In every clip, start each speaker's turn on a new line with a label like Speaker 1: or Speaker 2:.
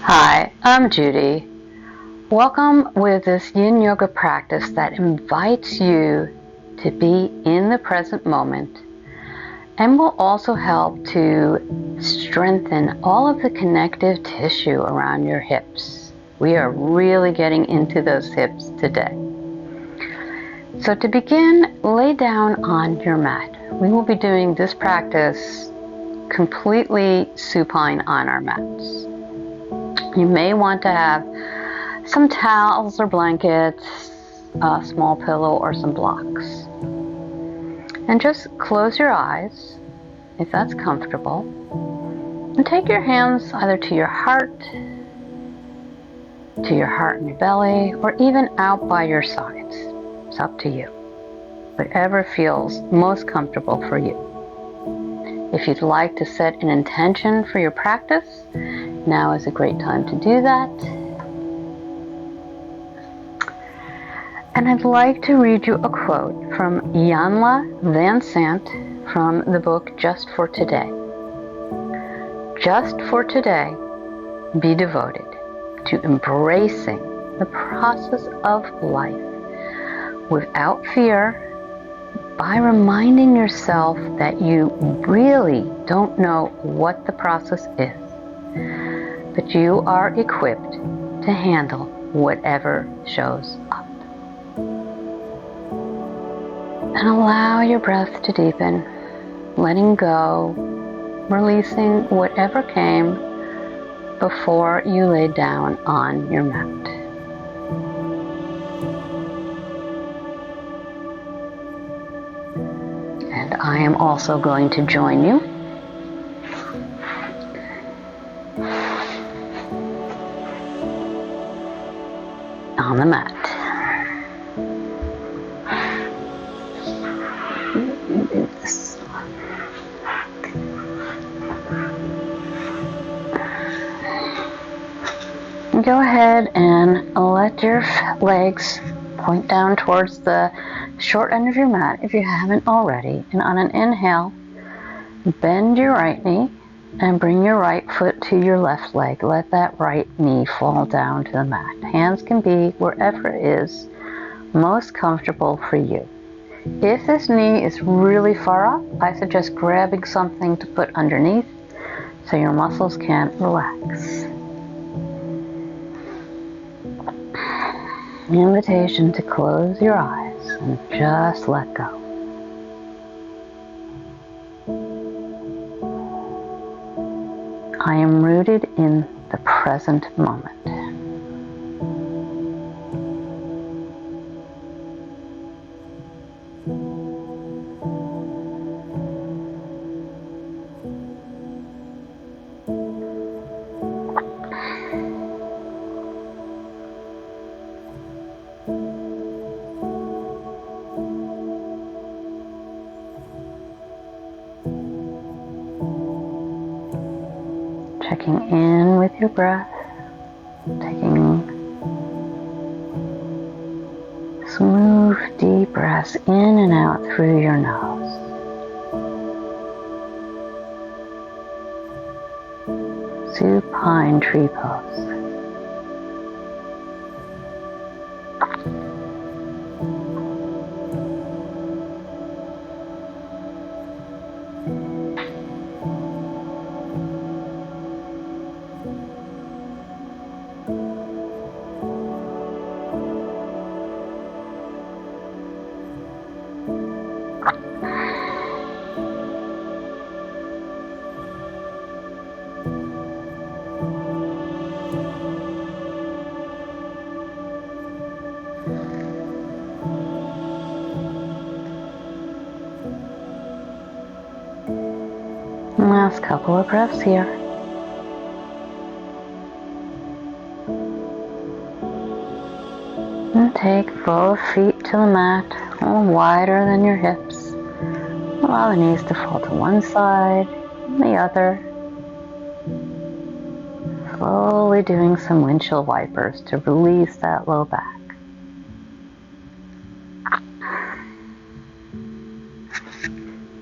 Speaker 1: Hi, I'm Judy. Welcome with this Yin Yoga practice that invites you to be in the present moment and will also help to strengthen all of the connective tissue around your hips. We are really getting into those hips today. So to begin, lay down on your mat. We will be doing this practice completely supine on our mats. You may want to have some towels or blankets, a small pillow, or some blocks. And just close your eyes, if that's comfortable, and take your hands either to your heart and your belly, or even out by your sides. It's up to you. Whatever feels most comfortable for you. If you'd like to set an intention for your practice, now is a great time to do that. And I'd like to read you a quote from Iyanla Vanzant from the book Just for Today. Just for today, be devoted to embracing the process of life without fear, by reminding yourself that you really don't know what the process is, but you are equipped to handle whatever shows up. And allow your breath to deepen, letting go, releasing whatever came before you lay down on your mat. And I am also going to join you on the mat. Do this. Go ahead and let your legs point down towards the short end of your mat if you haven't already. And on an inhale, bend your right knee and bring your right foot to your left leg. Let that right knee fall down to the mat. Hands can be wherever it is most comfortable for you. If this knee is really far up, I suggest grabbing something to put underneath so your muscles can relax. Invitation to close your eyes and just let go. I am rooted in the present moment. Checking in with your breath, taking smooth, deep breaths in and out through your nose. Supine tree pose. Last couple of breaths here. And take both feet to the mat, a little wider than your hips. Allow the knees to fall to one side and the other. Slowly doing some windshield wipers to release that low back.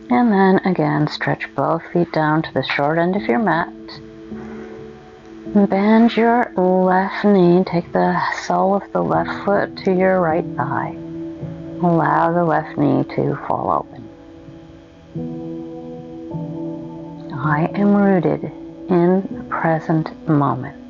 Speaker 1: And then again, stretch both feet down to the short end of your mat. Bend your left knee. Take the sole of the left foot to your right thigh. Allow the left knee to fall open. I am rooted in the present moment.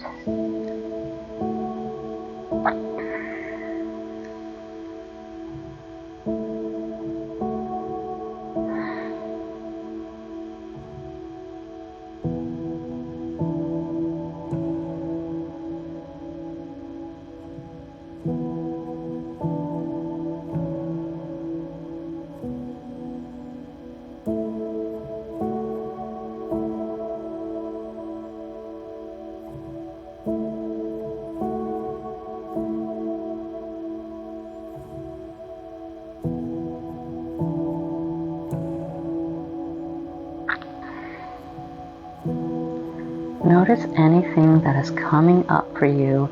Speaker 1: Notice anything that is coming up for you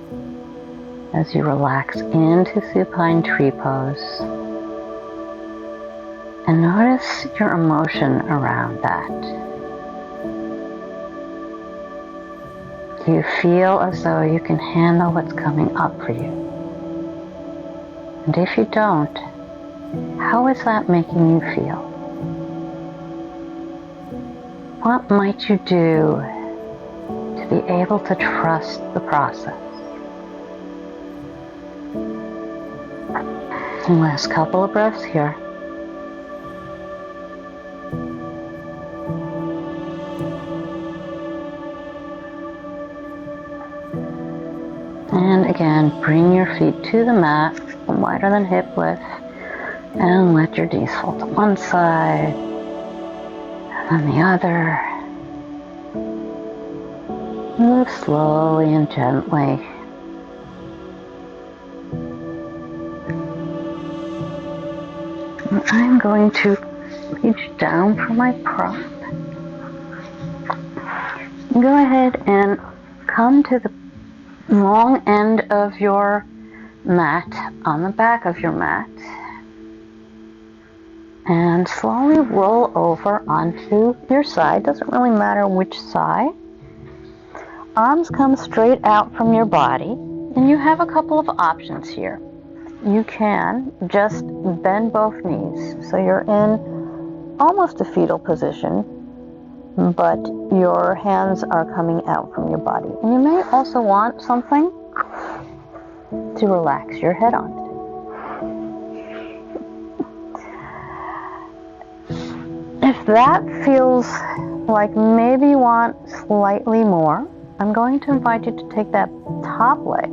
Speaker 1: as you relax into supine tree pose. And notice your emotion around that. Do you feel as though you can handle what's coming up for you? And if you don't, how is that making you feel? What might you do to be able to trust the process? And last couple of breaths here. And again, bring your feet to the mat, wider than hip width, and let your knees fall to one side, and then the other. Move slowly and gently. And I'm going to reach down for my prop. Go ahead and come to the long end of your mat, on the back of your mat, and slowly roll over onto your side. Doesn't really matter which side. Arms come straight out from your body, and you have a couple of options here. You can just bend both knees, so you're in almost a fetal position, but your hands are coming out from your body. And you may also want something to relax your head on. If that feels like maybe you want slightly more, I'm going to invite you to take that top leg,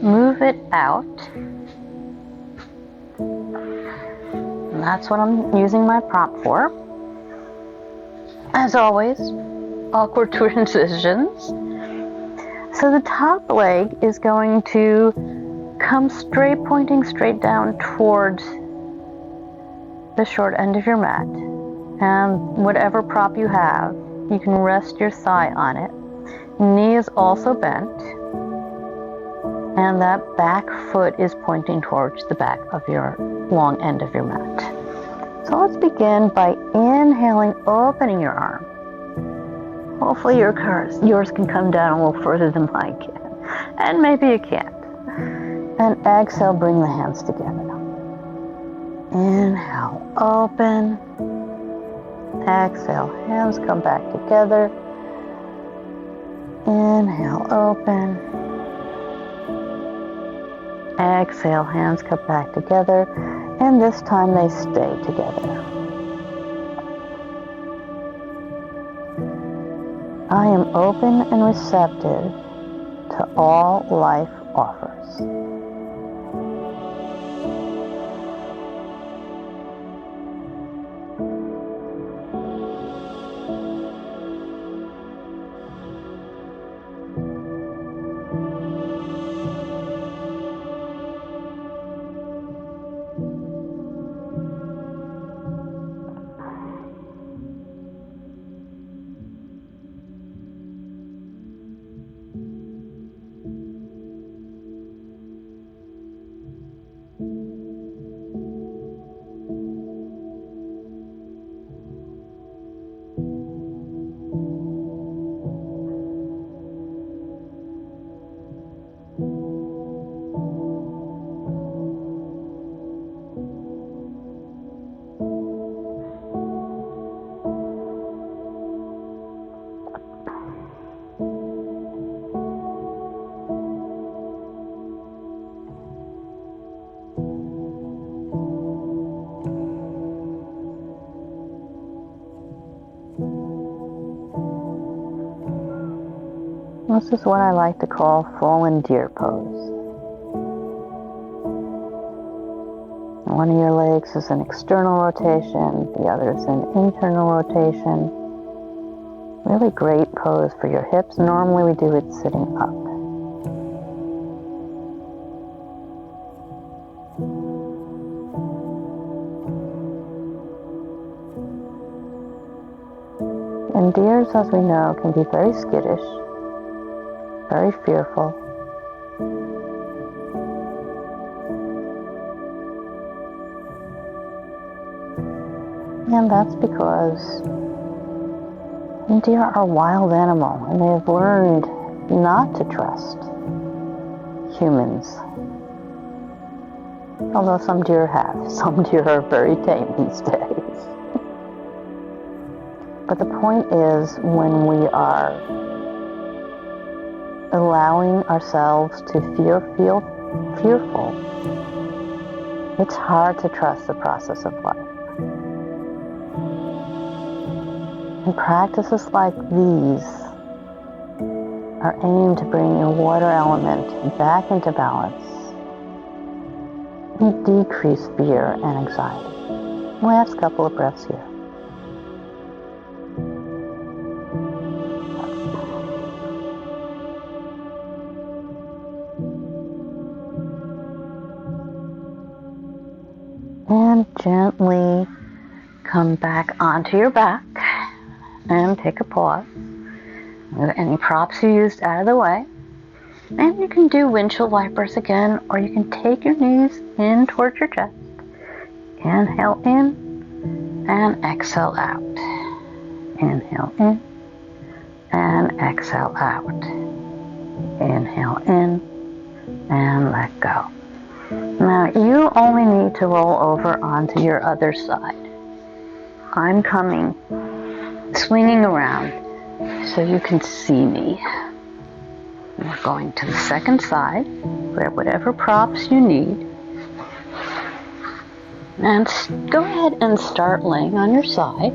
Speaker 1: move it out. And that's what I'm using my prop for. As always, awkward transitions. So the top leg is going to come straight, pointing straight down towards the short end of your mat. And whatever prop you have, you can rest your thigh on it. Knee is also bent. And that back foot is pointing towards the back of your long end of your mat. So let's begin by inhaling, opening your arm. Hopefully yours can come down a little further than mine can. And maybe it can't. And exhale, bring the hands together. Inhale, open. Exhale, hands come back together. Inhale, open. Exhale, hands come back together. And this time they stay together. I am open and receptive to all life offers. This is what I like to call fallen deer pose. One of your legs is an external rotation, the other is an internal rotation. Really great pose for your hips. Normally we do it sitting up. And deers, as we know, can be very skittish, very fearful. And that's because deer are a wild animal and they have learned not to trust humans. Although some deer have. Some deer are very tame these days. But the point is, when we are allowing ourselves to feel fearful, it's hard to trust the process of life. And practices like these are aimed to bring your water element back into balance and decrease fear and anxiety. Last couple of breaths here. And gently come back onto your back and take a pause. Move any props you used out of the way. And you can do windshield wipers again, or you can take your knees in towards your chest. Inhale in and exhale out. Inhale in and exhale out. Inhale in and let go. Now you only need to roll over onto your other side. I'm coming, swinging around so you can see me. We're going to the second side. Grab whatever props you need. And go ahead and start laying on your side.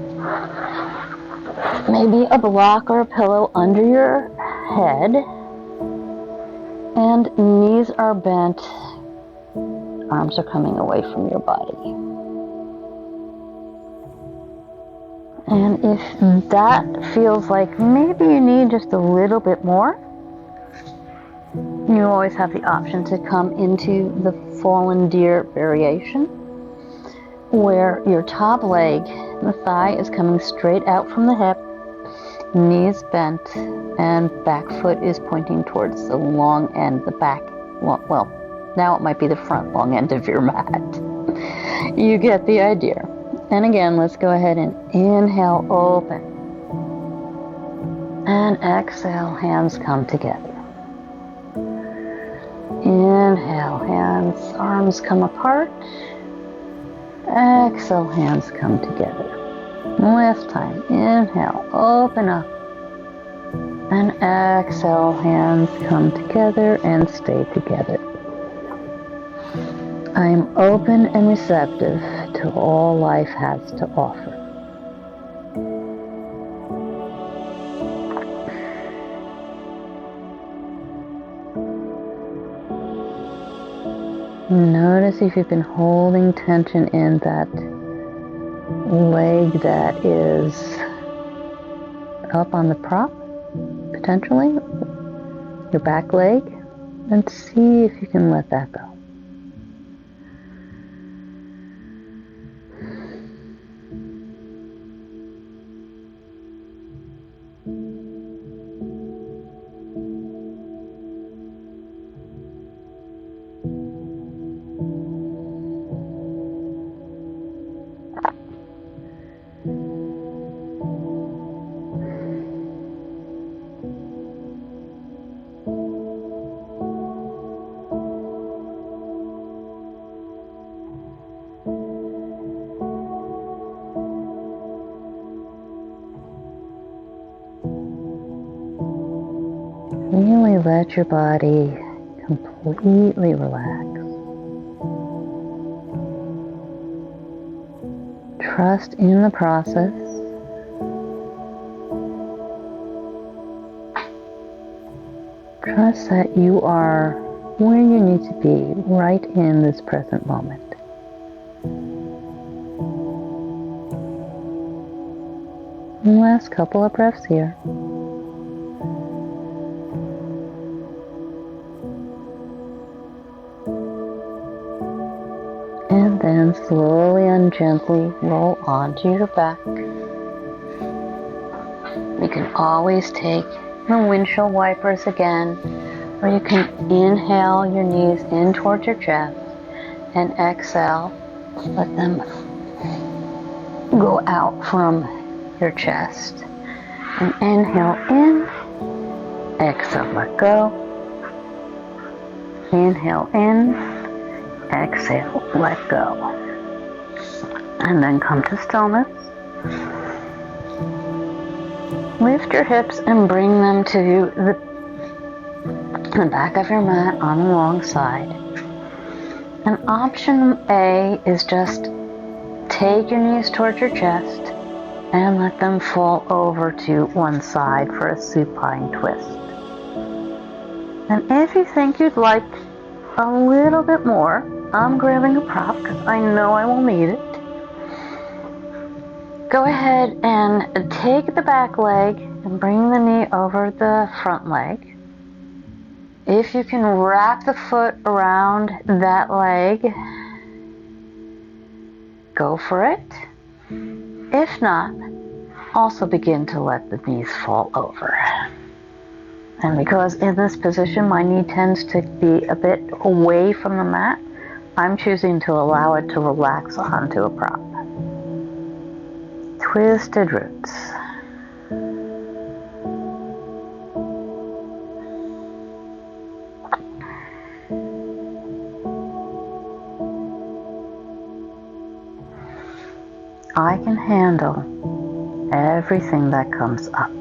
Speaker 1: Maybe a block or a pillow under your head. And knees are bent. Arms are coming away from your body. And if that feels like maybe you need just a little bit more, you always have the option to come into the fallen deer variation, where your top leg, the thigh, is coming straight out from the hip, knees bent, and back foot is pointing towards the long end, the back, well, now it might be the front long end of your mat. You get the idea. And again, let's go ahead and inhale, open. And exhale, hands come together. Inhale, hands, arms come apart. Exhale, hands come together. Last time, inhale, open up. And exhale, hands come together and stay together. I am open and receptive to all life has to offer. Notice if you've been holding tension in that leg that is up on the prop, potentially, your back leg, and see if you can let that go. Really let your body completely relax. Trust in the process. Trust that you are where you need to be right in this present moment. And last couple of breaths here. And then slowly and gently roll onto your back. You can always take the windshield wipers again, or you can inhale your knees in towards your chest and exhale, let them go out from your chest. And inhale in, exhale, let go. Inhale in, exhale, let go. And then come to stillness. Lift your hips and bring them to the back of your mat on the wrong side. And option A is just take your knees towards your chest and let them fall over to one side for a supine twist. And if you think you'd like a little bit more, I'm grabbing a prop because I know I will need it. Go ahead and take the back leg and bring the knee over the front leg. If you can wrap the foot around that leg, go for it. If not, also begin to let the knees fall over. And because in this position my knee tends to be a bit away from the mat, I'm choosing to allow it to relax onto a prop. Twisted roots. I can handle everything that comes up.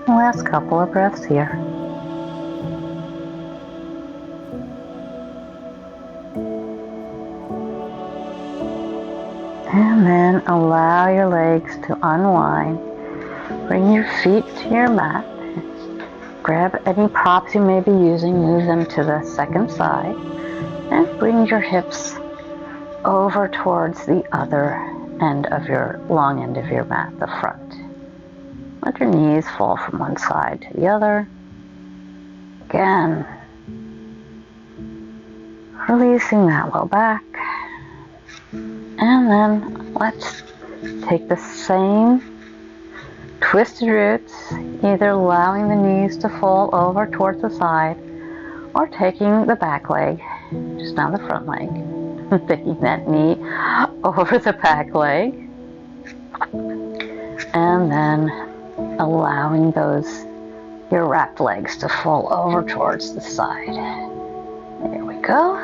Speaker 1: Last couple of breaths here. And then allow your legs to unwind. Bring your feet to your mat. Grab any props you may be using, move them to the second side. And bring your hips over towards the other end of your long end of your mat, the front. Let your knees fall from one side to the other. Again, releasing that low back. And then let's take the same twisted roots, either allowing the knees to fall over towards the side or taking the back leg, just now the front leg, taking that knee over the back leg, and then allowing your wrapped legs to fall over towards the side. There we go.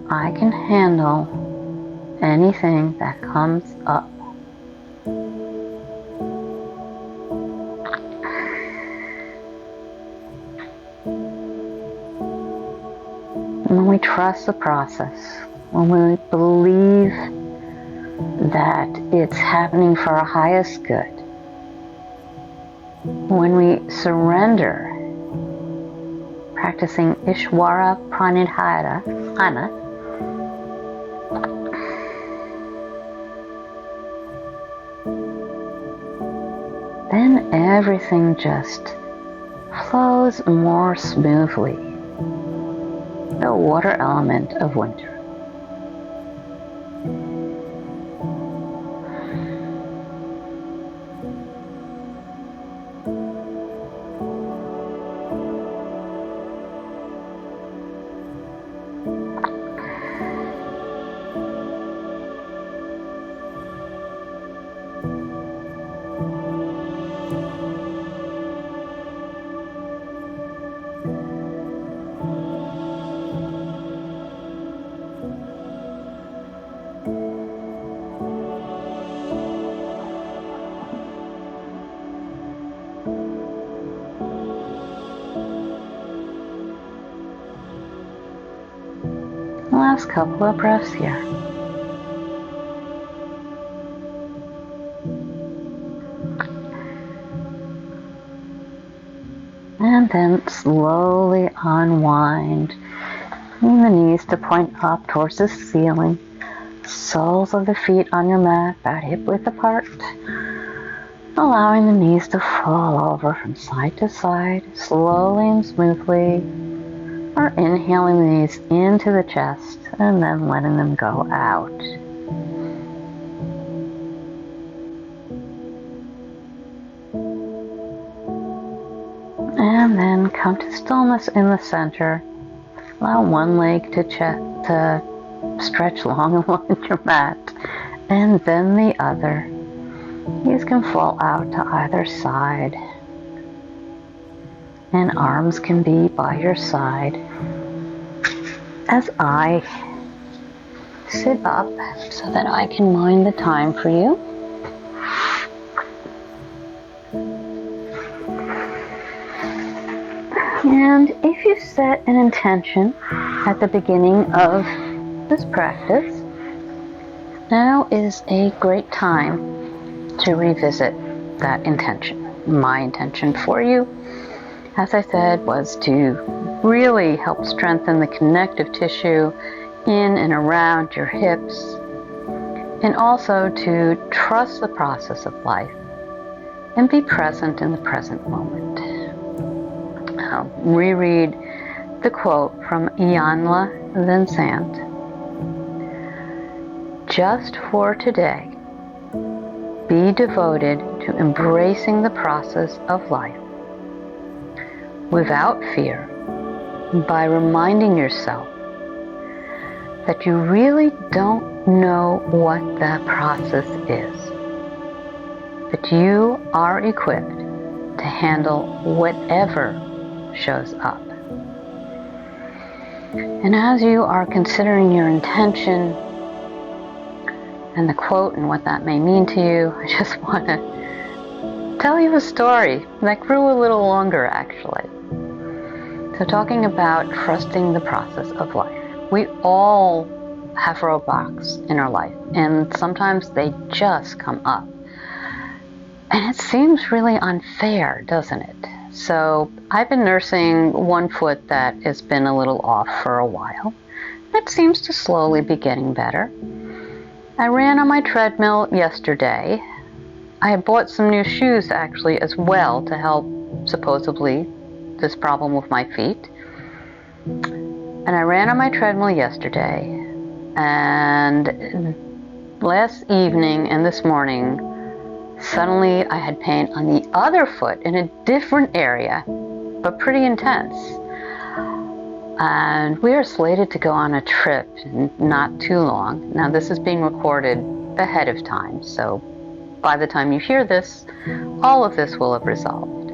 Speaker 1: I can handle anything that comes up. When we trust the process, when we believe that it's happening for our highest good. When we surrender, practicing Ishvara Pranidhana, then everything just flows more smoothly. The water element of winter. Last couple of breaths here. And then slowly unwind. Bring the knees to point up towards the ceiling. Soles of the feet on your mat, about hip width apart. Allowing the knees to fall over from side to side, slowly and smoothly. Or inhaling the knees into the chest and then letting them go out. And then come to stillness in the center. Allow one leg to stretch long along your mat, and then the other. Knees can fall out to either side, and arms can be by your side. As I sit up so that I can mind the time for you. And if you set an intention at the beginning of this practice, now is a great time to revisit that intention. My intention for you, as I said, was to really help strengthen the connective tissue in and around your hips, and also to trust the process of life and be present in the present moment. I'll reread the quote from Iyanla Vincent. Just for today, be devoted to embracing the process of life without fear, by reminding yourself that you really don't know what that process is, but you are equipped to handle whatever shows up. And as you are considering your intention and the quote and what that may mean to you, I just want to tell you a story that grew a little longer, actually. So talking about trusting the process of life. We all have roadblocks in our life, and sometimes they just come up. And it seems really unfair, doesn't it? So I've been nursing one foot that has been a little off for a while. It seems to slowly be getting better. I ran on my treadmill yesterday. I had bought some new shoes actually as well to help supposedly this problem with my feet. And I ran on my treadmill yesterday, and last evening and this morning, suddenly I had pain on the other foot in a different area, but pretty intense. And we are slated to go on a trip not too long. Now this is being recorded ahead of time, so by the time you hear this, all of this will have resolved.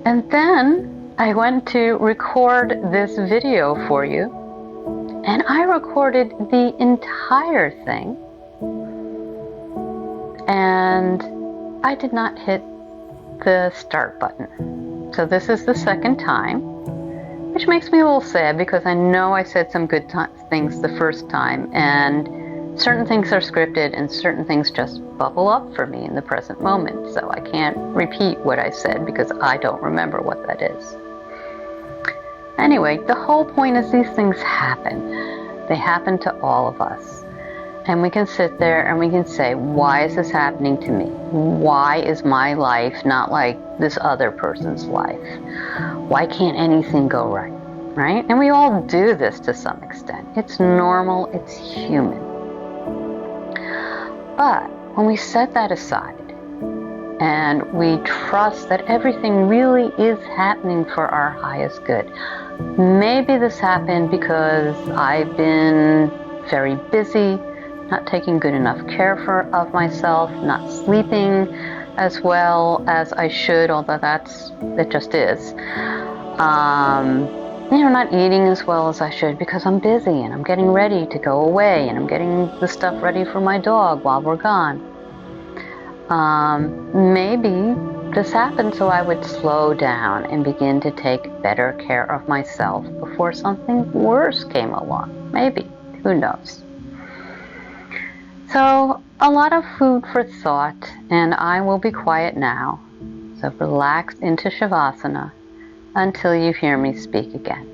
Speaker 1: And then I went to record this video for you, and I recorded the entire thing, and I did not hit the start button. So this is the second time, which makes me a little sad because I know I said some good things the first time, and certain things are scripted and certain things just bubble up for me in the present moment. So I can't repeat what I said because I don't remember what that is. Anyway, the whole point is these things happen. They happen to all of us. And we can sit there and we can say, why is this happening to me? Why is my life not like this other person's life? Why can't anything go right? Right? And we all do this to some extent. It's normal, it's human. But when we set that aside and we trust that everything really is happening for our highest good, maybe this happened because I've been very busy, not taking good enough care of myself, not sleeping as well as I should, although it just is. Not eating as well as I should because I'm busy and I'm getting ready to go away and I'm getting the stuff ready for my dog while we're gone. Maybe this happened so I would slow down and begin to take better care of myself before something worse came along. Maybe, who knows? So, a lot of food for thought, and I will be quiet now. So relax into Shavasana until you hear me speak again.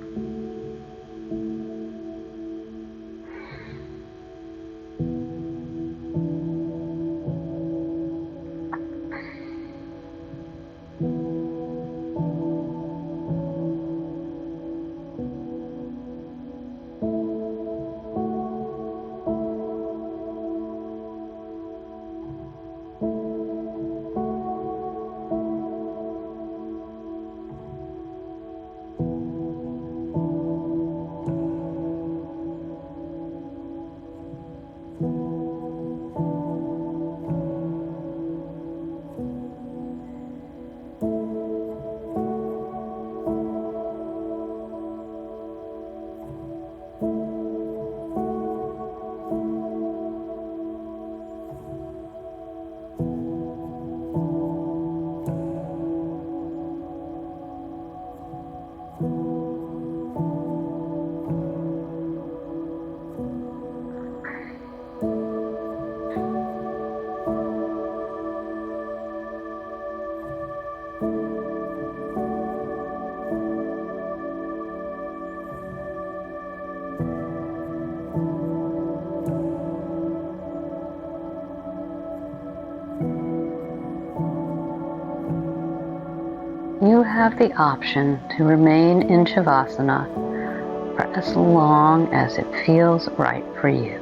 Speaker 1: You have the option to remain in Shavasana for as long as it feels right for you.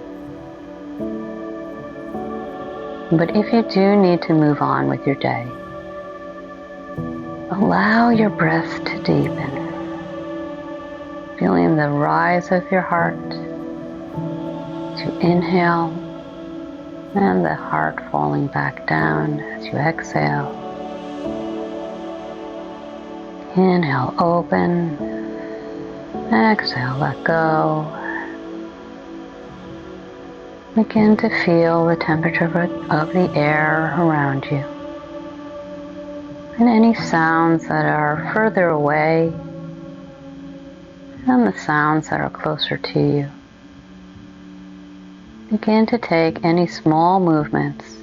Speaker 1: But if you do need to move on with your day, allow your breath to deepen, feeling the rise of your heart to inhale and the heart falling back down as you exhale. Inhale, open. Exhale, let go. Begin to feel the temperature of the air around you. And any sounds that are further away and the sounds that are closer to you. Begin to take any small movements.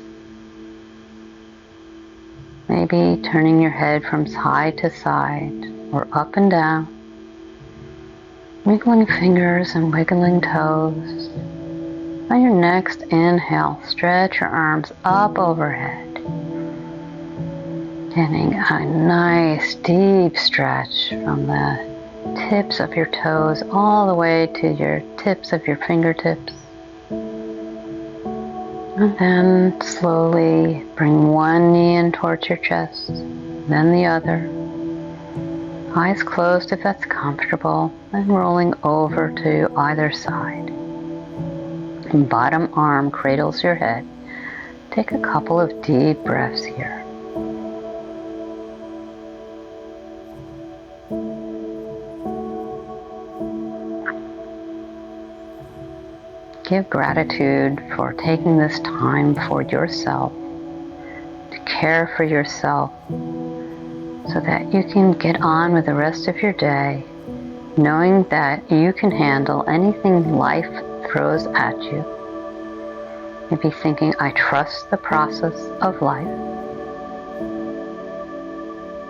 Speaker 1: Maybe turning your head from side to side or up and down. Wiggling fingers and wiggling toes. On your next inhale, stretch your arms up overhead. Getting a nice deep stretch from the tips of your toes all the way to your tips of your fingertips. And then slowly bring one knee in towards your chest, then the other. Eyes closed if that's comfortable, and rolling over to either side. And bottom arm cradles your head. Take a couple of deep breaths here. Give gratitude for taking this time for yourself, to care for yourself, so that you can get on with the rest of your day, knowing that you can handle anything life throws at you. Maybe thinking, I trust the process of life.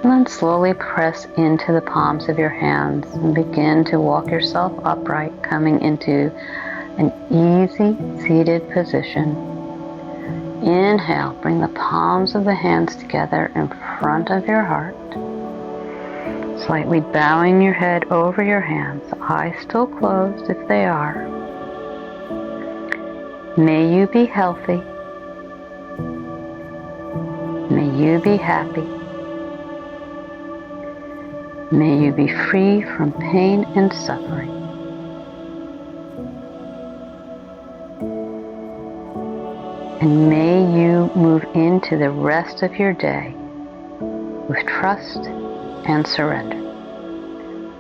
Speaker 1: And then slowly press into the palms of your hands and begin to walk yourself upright, coming into an easy seated position. Inhale, bring the palms of the hands together in front of your heart. Slightly bowing your head over your hands, eyes still closed if they are. May you be healthy. May you be happy. May you be free from pain and suffering. And may you move into the rest of your day with trust and surrender.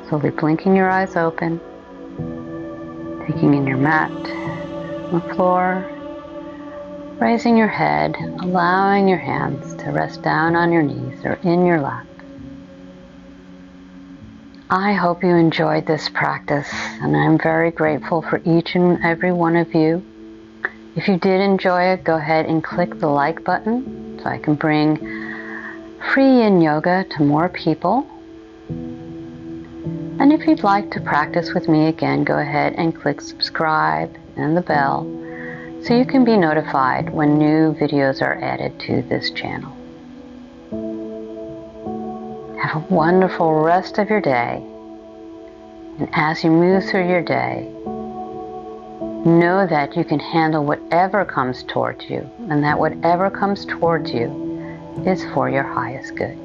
Speaker 1: Slowly blinking your eyes open, taking in your mat, the floor, raising your head, allowing your hands to rest down on your knees or in your lap. I hope you enjoyed this practice, and I'm very grateful for each and every one of you. If you did enjoy it, go ahead and click the like button so I can bring free Yin Yoga to more people. And if you'd like to practice with me again, go ahead and click subscribe and the bell so you can be notified when new videos are added to this channel. Have a wonderful rest of your day. And as you move through your day, know that you can handle whatever comes towards you, and that whatever comes towards you is for your highest good.